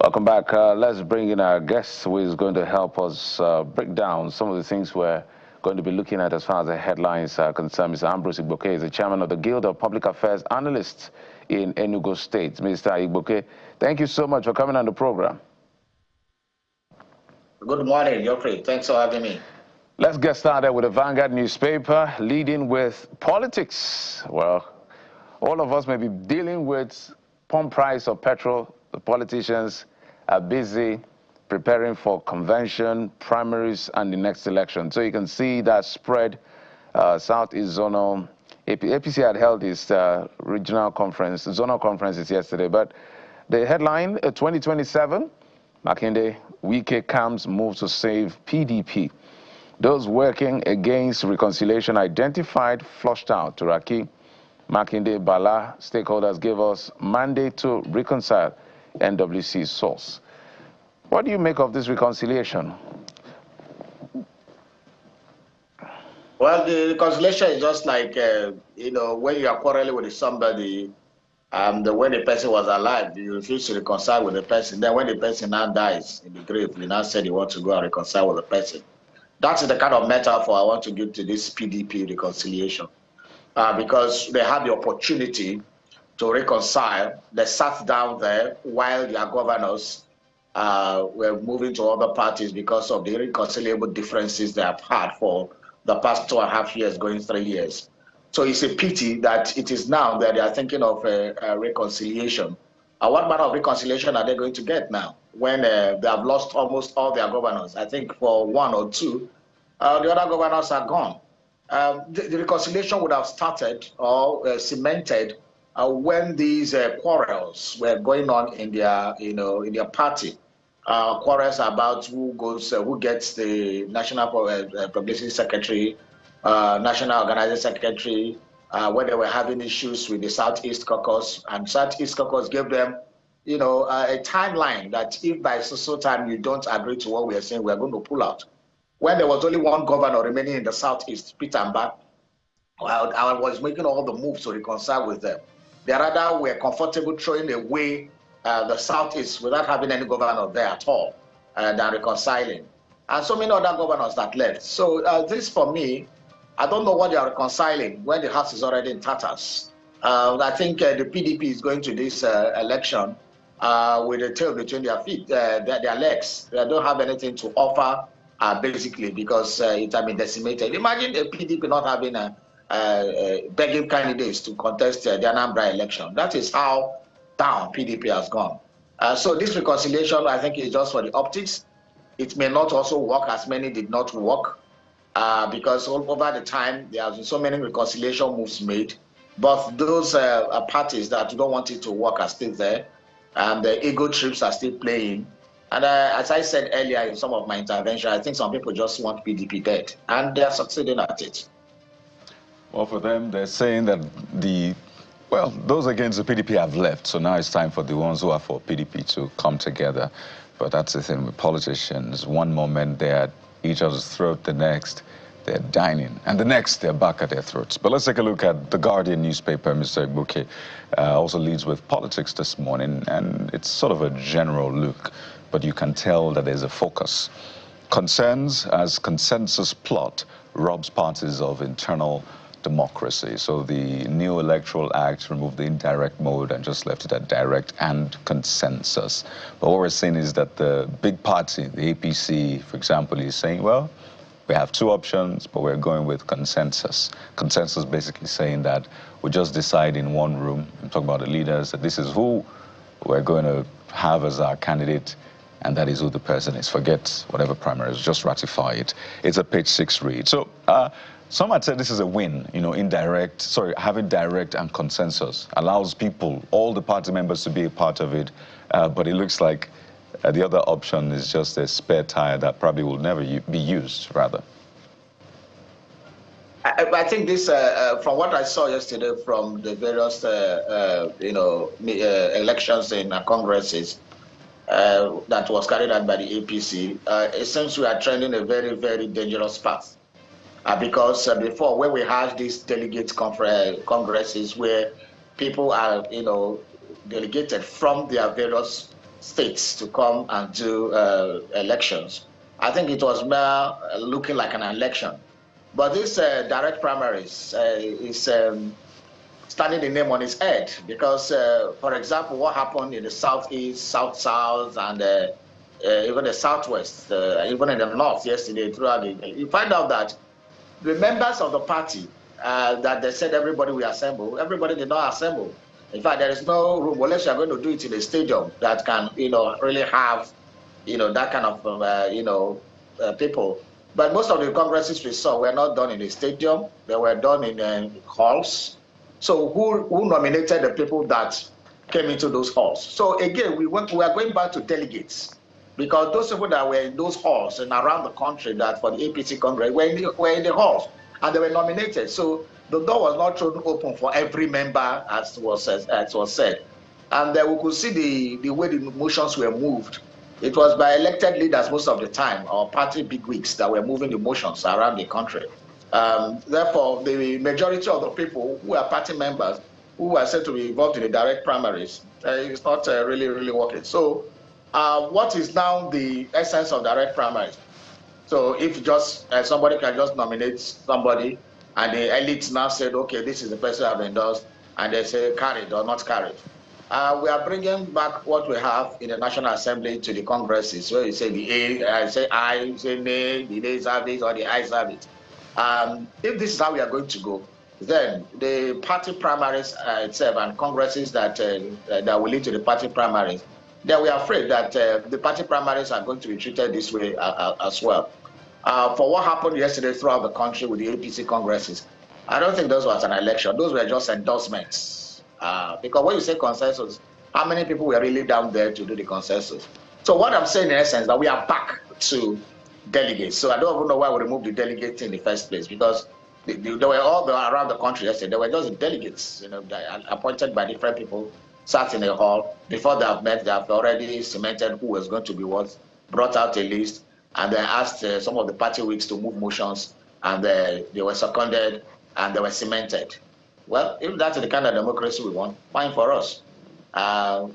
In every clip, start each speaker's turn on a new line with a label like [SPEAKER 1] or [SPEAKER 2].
[SPEAKER 1] Welcome back. Let's bring in our guest who is going to help us break down some of the things we're going to be looking at as far as the headlines are concerned. Mr. Ambrose Igboke is the chairman of the Guild of Public Affairs Analysts in Enugu State. Mr. Igboke, thank you so much for coming on the program.
[SPEAKER 2] Good morning, Geoffrey. Thanks for having me.
[SPEAKER 1] Let's get started with the Vanguard newspaper, leading with politics. Well, all of us may be dealing with pump price of petrol. The politicians are busy preparing for convention, primaries, and the next election. So you can see that spread. Southeast Zonal, APC had held its regional conference, zonal conferences yesterday. But the headline, 2027, Makinde, Wike comes move to save PDP. Those working against reconciliation identified, flushed out. Turaki, Makinde, Bala, stakeholders gave us mandate to reconcile NWC source. What do you make of this reconciliation?
[SPEAKER 2] Well, the reconciliation is just like, when you are quarreling with somebody, when the person was alive, you refuse to reconcile with the person. Then when the person now dies in the grave, you now said you want to go and reconcile with the person. That's the kind of metaphor I want to give to this PDP reconciliation. Because they had the opportunity to reconcile. They sat down there while their governors were moving to other parties because of the irreconcilable differences they have had for the past 2.5 years, going 3 years. So it's a pity that it is now that they are thinking of a reconciliation. What manner of reconciliation are they going to get now when they have lost almost all their governors? I think for 1 or 2, the other governors are gone. The reconciliation would have started or cemented when these quarrels were going on in their party. Quarrels about who gets the national publicity secretary, national organizing secretary, where they were having issues with the Southeast Caucus, and Southeast Caucus gave them, a timeline that if by so time you don't agree to what we are saying, we are going to pull out. When there was only one governor remaining in the Southeast, Peter Mba, I was making all the moves to reconcile with them. They rather were comfortable throwing away the Southeast without having any governor there at all than reconciling. And so many other governors that left. So this, for me, I don't know what they are reconciling when the house is already in tatters. I think the PDP is going to this election with a tail between their feet, their legs. They don't have anything to offer, basically, because it has been decimated. Imagine the PDP not having begging candidates to contest the Anambra election. That is how down PDP has gone. So this reconciliation, I think, is just for the optics. It may not also work, as many did not work, because over the time, there have been so many reconciliation moves made. But those parties that don't want it to work are still there, and the ego trips are still playing. And as I said earlier in some of my intervention, I think some people just want PDP dead, and they are succeeding at it.
[SPEAKER 3] Well, for them, they're saying that those against the PDP have left, so now it's time for the ones who are for PDP to come together. But that's the thing with politicians. One moment they're at each other's throat, the next they're dining, and the next they're back at their throats. But let's take a look at the Guardian newspaper. Mr. Igboke also leads with politics this morning, and it's sort of a general look, but you can tell that there's a focus. Concerns as consensus plot robs parties of internal democracy. So the new Electoral Act removed the indirect mode and just left it at direct and consensus. But what we're seeing is that the big party, the APC, for example, is saying, well, we have 2 options, but we're going with consensus. Consensus basically saying that we just decide in one room, I'm talking about the leaders, that this is who we're going to have as our candidate, and that is who the person is. Forget whatever primaries, just ratify it. It's a page 6 read. So some might say this is a win, having direct and consensus allows people, all the party members, to be a part of it. But it looks like the other option is just a spare tire that probably will never be used, rather.
[SPEAKER 2] I think this, from what I saw yesterday from the various, elections in congresses that was carried out by the APC, it seems we are trending a very, very dangerous path. Because before, when we had these delegate congresses where people are, delegated from their various states to come and do elections. I think it was more looking like an election. But this direct primaries is standing the name on its head because, for example, what happened in the southeast, south-south, and even the southwest, even in the north yesterday, throughout you find out that the members of the party that they said everybody will assemble, everybody did not assemble. In fact, there is no room, unless you're going to do it in a stadium that can, really have, that kind of, people. But most of the congresses we saw were not done in a stadium. They were done in halls. So who nominated the people that came into those halls? So again, we are going back to delegates, because those people that were in those halls and around the country that for the APC Congress were in the halls and they were nominated. So the door was not thrown open for every member, as was said. And we could see the way the motions were moved. It was by elected leaders most of the time, or party bigwigs, that were moving the motions around the country. Therefore, the majority of the people who are party members who are said to be involved in the direct primaries, it's not really working. So what is now the essence of direct primaries? So if just somebody can just nominate somebody and the elites now said, okay, this is the person I've endorsed, and they say carried or not carried. We are bringing back what we have in the National Assembly to the Congresses, where you say the A, say I, say nay, the nays have it or the ayes have it. If this is how we are going to go, then the party primaries itself and congresses that will lead to the party primaries, then we are afraid that the party primaries are going to be treated this way as well. For what happened yesterday throughout the country with the APC congresses, I don't think those was an election. Those were just endorsements. Because when you say consensus, how many people were really down there to do the consensus? So what I'm saying in essence, that we are back to delegates. So I don't even know why we removed the delegates in the first place, because they were all around the country yesterday. They were just delegates, appointed by different people, sat in a hall. Before they have met, they have already cemented who was going to be what, brought out a list, and they asked some of the party whigs to move motions, and they were seconded, and they were cemented. Well, if that's the kind of democracy we want, fine for us.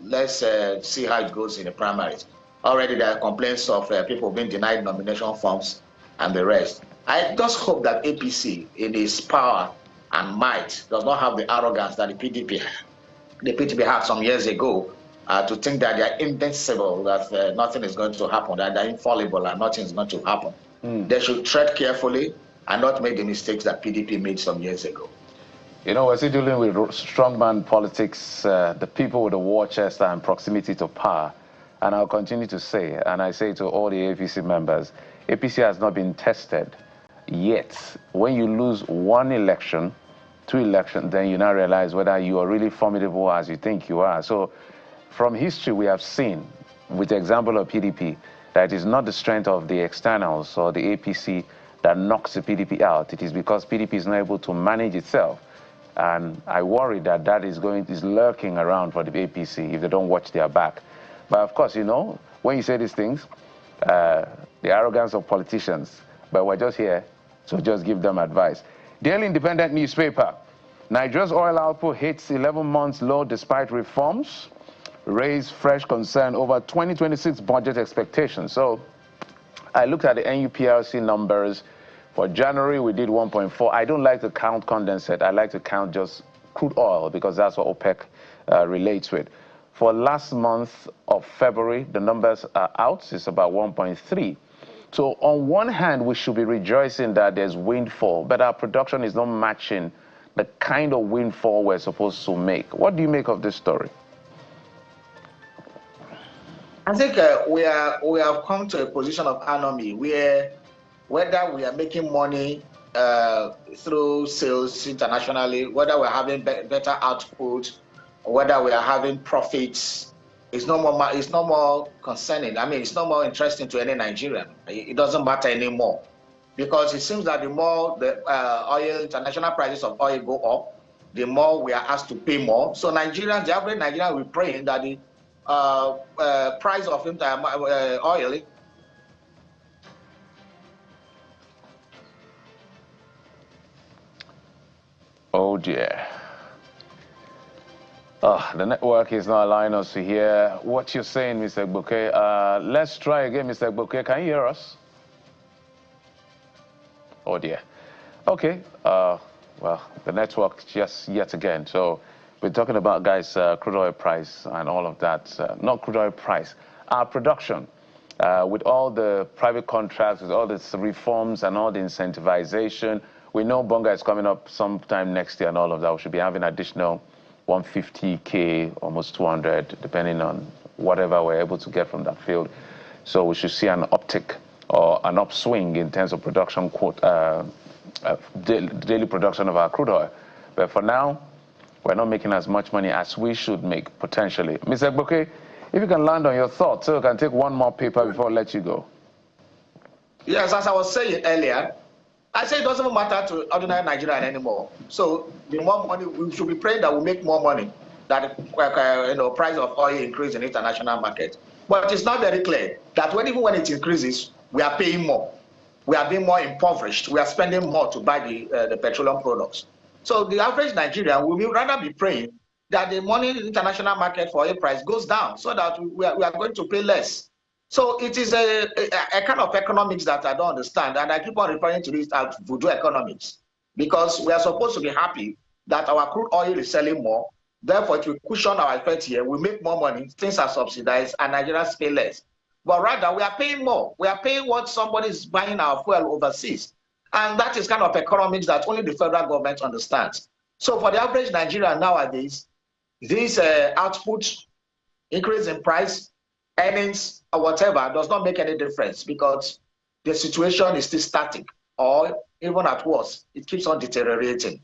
[SPEAKER 2] Let's see how it goes in the primaries. Already there are complaints of people being denied nomination forms and the rest. I just hope that APC, in its power and might, does not have the arrogance that the PDP had some years ago, to think that they are invincible, that nothing is going to happen, that they're infallible and nothing is going to happen. They should tread carefully and not make the mistakes that PDP made some years ago.
[SPEAKER 1] We're still dealing with strongman politics, the people with the war chest and proximity to power. And I'll continue to say, and I say to all the APC members, APC has not been tested yet. When you lose one election, two elections, then you now realize whether you are really formidable as you think you are. So from history, we have seen, with the example of PDP, that it is not the strength of the externals or the APC that knocks the PDP out. It is because PDP is not able to manage itself. And I worry that that is lurking around for the APC if they don't watch their back. But of course, when you say these things, the arrogance of politicians, but we're just here to just give them advice. Daily Independent newspaper, Nigeria's oil output hits 11 months low despite reforms, raise fresh concern over 2026 budget expectations. So I looked at the NUPLC numbers. For January, we did 1.4. I don't like to count condensate. I like to count just crude oil because that's what OPEC relates with. For last month of February, the numbers are out. It's about 1.3. So on one hand, we should be rejoicing that there's windfall, but our production is not matching the kind of windfall we're supposed to make. What do you make of this story?
[SPEAKER 2] I think we have come to a position of anomaly where whether we are making money through sales internationally, whether we're having better output, whether we are having profits, it's no more concerning. I mean, it's no more interesting to any Nigerian. It doesn't matter anymore, because it seems that the more the international prices of oil go up, the more we are asked to pay more. So Nigerians, the average Nigerian, will pray that the price of oil
[SPEAKER 1] Oh dear. The network is not allowing us to hear what you're saying, Mr. Bouquet. Let's try again, Mr. Bouquet. Can you hear us? Oh, dear. Okay. Well, the network just yet again. So we're talking about, guys, crude oil price and all of that. Not crude oil price, our production. With all the private contracts, with all the reforms and all the incentivization, we know Bonga is coming up sometime next year and all of that. We should be having additional 150K, almost 200, depending on whatever we're able to get from that field. So we should see an uptick or an upswing in terms of production, daily production of our crude oil. But for now, we're not making as much money as we should make, potentially. Mr. Bouquet, if you can land on your thoughts, so we can take one more paper before I let you go.
[SPEAKER 2] Yes, as I was saying earlier, I say it doesn't matter to ordinary Nigerian anymore. So the more money, we should be praying that we make more money, that price of oil increase in international market. But it's not very clear that even when it increases, we are paying more. We are being more impoverished. We are spending more to buy the petroleum products. So the average Nigerian will rather be praying that the money in the international market for oil price goes down so that we are going to pay less. So it is a kind of economics that I don't understand, and I keep on referring to this as voodoo economics, because we are supposed to be happy that our crude oil is selling more, therefore it will cushion our effect here, we make more money, things are subsidized, and Nigerians pay less. But rather, we are paying more. We are paying what somebody is buying our fuel overseas. And that is kind of economics that only the federal government understands. So for the average Nigerian nowadays, this output, increase in price, earnings, or whatever, does not make any difference because the situation is still static, or even at worst, it keeps on deteriorating.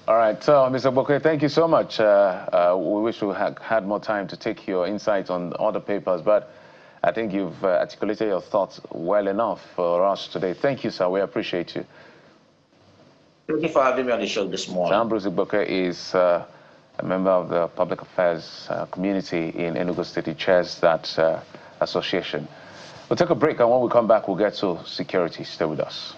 [SPEAKER 1] All right, so Mr. Bouquet, thank you so much. We wish we had more time to take your insights on other papers, but I think you've articulated your thoughts well enough for us today. Thank you, sir. We appreciate you.
[SPEAKER 2] Thank you for having me on the show this morning.
[SPEAKER 1] Ambrose Bouquet is a member of the public affairs community in Enugu State. He chairs that association. We'll take a break, and when we come back, we'll get to security. Stay with us.